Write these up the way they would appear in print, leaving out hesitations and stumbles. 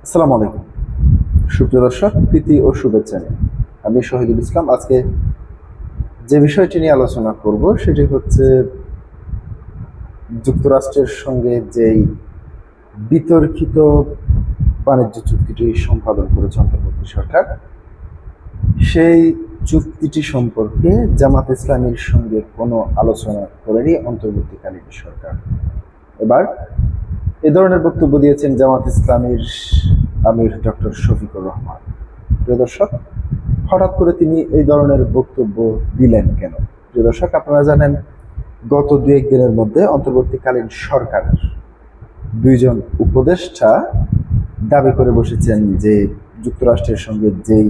আসসালামু আলাইকুম সুপ্রিয় দর্শক, প্রীতি ও শুভেচ্ছা নিয়ে আমি শহীদুল ইসলাম। আজকে যে বিষয়টি নিয়ে আলোচনা করব সেটি হচ্ছে যুক্তরাষ্ট্রের সঙ্গে যেই বিতর্কিত বাণিজ্য চুক্তিটি সম্পাদন করেছে অন্তর্বর্তী সরকার, সেই চুক্তিটি সম্পর্কে জামাত ইসলামীর সঙ্গে কোনো আলোচনা করেনি অন্তর্বর্তীকালীন সরকার। এবার এ ধরনের বক্তব্য দিয়েছেন জামাত ইসলামীর আমির ডক্টর শফিকুর রহমান। প্রিয় দর্শক, হঠাৎ করে তিনি এই ধরনের বক্তব্য দিলেন কেন? প্রিয় দর্শক, আপনারা জানেন গত দু এক দিনের মধ্যে অন্তর্বর্তীকালীন সরকারের দুইজন উপদেষ্টা দাবি করে বসেছেন যে যুক্তরাষ্ট্রের সঙ্গে যেই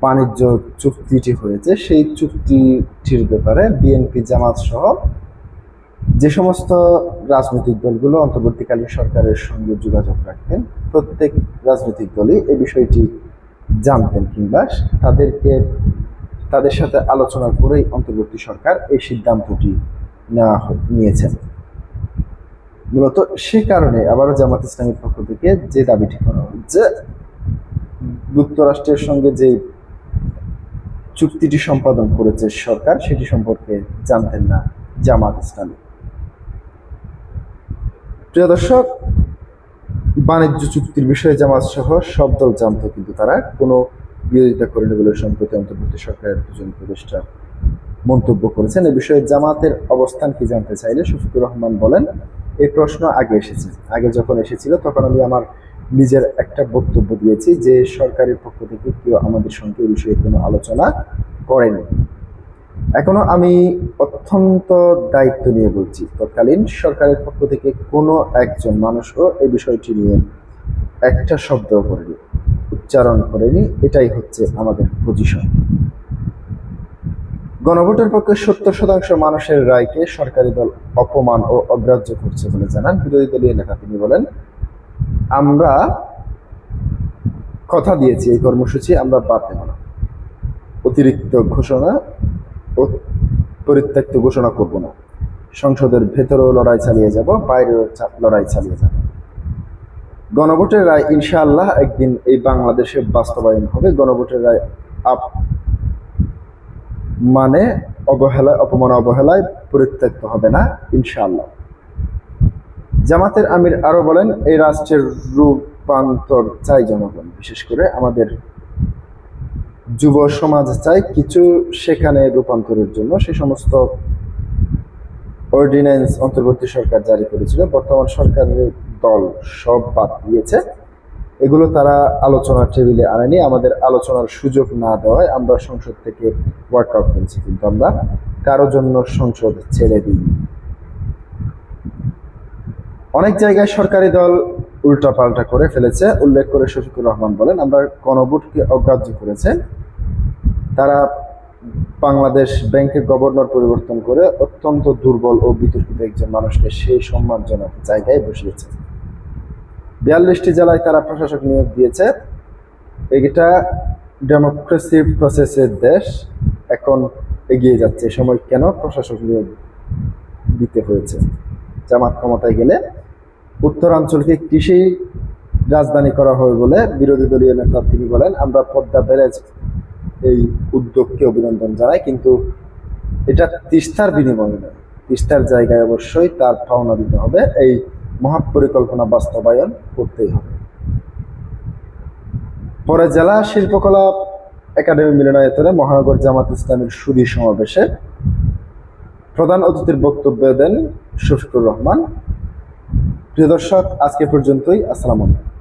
বাণিজ্য চুক্তিটি হয়েছে সেই চুক্তিটির ব্যাপারে বিএনপি, জামাত সহ যে সমস্ত রাজনৈতিক দলগুলো অন্তর্বর্তীকালীন সরকারের সঙ্গে যোগাযোগ রাখতেন, প্রত্যেক রাজনৈতিক দলই এই বিষয়টি জানতেন কিংবা তাদের সাথে আলোচনা করেই অন্তর্বর্তী সরকার এই সিদ্ধান্তটি নিয়েছেন। মূলত সে কারণে আবারও জামাত ইসলামীর পক্ষ থেকে যে দাবিটি করা হচ্ছে, যুক্তরাষ্ট্রের সঙ্গে যে চুক্তিটি সম্পাদন করেছে সরকার সেটি সম্পর্কে জানতেন না জামাত ইসলামী। প্রিয় দর্শক, বাণিজ্য চুক্তির বিষয়ে জামাত সহ সব দল জানত, কিন্তু তারা কোনো বিরোধিতা করেনি বলে সম্প্রতি অন্তর্বর্তী সরকারের দুজন উপদেষ্টা মন্তব্য করেছেন। এ বিষয়ে জামাতের অবস্থান কি জানতে চাইলে শফিকুর রহমান বলেন, এই প্রশ্ন আগে যখন এসেছিল তখন আমি আমার নিজের একটা বক্তব্য দিয়েছি যে সরকারের পক্ষ থেকে কেউ আমাদের সঙ্গে এই বিষয়ে কোনো আলোচনা করেনি। এখনো আমি অত্যন্ত দায়িত্ব নিয়ে বলছি, তৎকালীন সরকারের পক্ষ থেকে কোনো একজন মানুষও এই বিষয়টি নিয়ে একটা শব্দ করেনি, উচ্চারণ করেনি। এটাই হচ্ছে আমাদের পজিশন। গণভোটের পক্ষে 70% মানুষের রায়কে সরকারি দল অপমান ও অগ্রাহ্য করছে বলে জানান বিরোধী দলীয় নেতা। তিনি বলেন, আমরা কথা দিয়েছি এই কর্মসূচি আমরা বাদ দেব না, অতিরিক্ত ঘোষণা ও পরিত্যক্ত ঘোষণা করব না। সংসদের ভেতরেও লড়াই চালিয়ে যাব, বাইরেও লড়াই চালিয়ে যাব। গণভোটের রায় ইনশাআল্লাহ একদিন এই বাংলাদেশে বাস্তবায়ন হবে। গণভোটের রায় মানে অবহেলায় পরিত্যক্ত হবে না ইনশাআল্লাহ। জামাতের আমির আরো বলেন, এই রাষ্ট্রের রূপান্তর চাই জনগণ, বিশেষ করে আমাদের যুব সমাজ চাই কিছু সেখানে রূপান্তরের জন্য। সে সমস্ত অর্ডিন্যান্স অন্তর্বর্তী সরকার জারি করেছিল, বর্তমান সরকারের দল সব বাদ দিয়েছে। এগুলো তারা আলোচনার টেবিলে আনেনি, আমাদের আলোচনার সুযোগ না দেওয়ায় আমরা সংসদ থেকে ওয়ার্কআউট করেছি, কিন্তু আমরা কারো জন্য সংসদ ছেড়ে দিই। অনেক জায়গায় সরকারি দল উল্টাপাল্টা করে ফেলেছে উল্লেখ করে শফিকুর রহমান বলেন, আমরা গণভোটকে অগ্রাহ্য করেছে। তারা বাংলাদেশ ব্যাংকের গভর্নর পরিবর্তন করে অত্যন্ত দুর্বল ও বিতর্কিত একজন মানুষকে সেই সম্মানজনক জায়গায় বসিয়েছে। 42টি জেলায় তারা প্রশাসক নিয়োগ দিয়েছে। এটা ডেমোক্রেসি প্রসেসের দেশ, এখন এগিয়ে যাচ্ছে। এই সময় কেন প্রশাসক নিয়োগ দিতে হয়েছে? জামাত ক্ষমতায় গেলে উত্তরাঞ্চলকে কৃষি রাজধানী করা হবে বলে বিরোধী দলীয় নেতা তিনি বলেন, আমরা পদ্মা ব্যারেজ এই উদ্যোগকে অভিনন্দন জানাই, কিন্তু এটা তিস্তার বিনিময়ে নয়। তিস্তার জায়গায় অবশ্যই তার পাওনা দিতে হবে, এই মহাপরিকল্পনা বাস্তবায়ন করতেই হবে। পরে জেলা শিল্পকলা একাডেমি মিলনায়তনে মহানগর জামাত ইসলামের সুধী সমাবেশে প্রধান অতিথির বক্তব্য দেন শফিকুর রহমান। প্রিয় দর্শক, আজকে পর্যন্তই। আসসালামু আলাইকুম।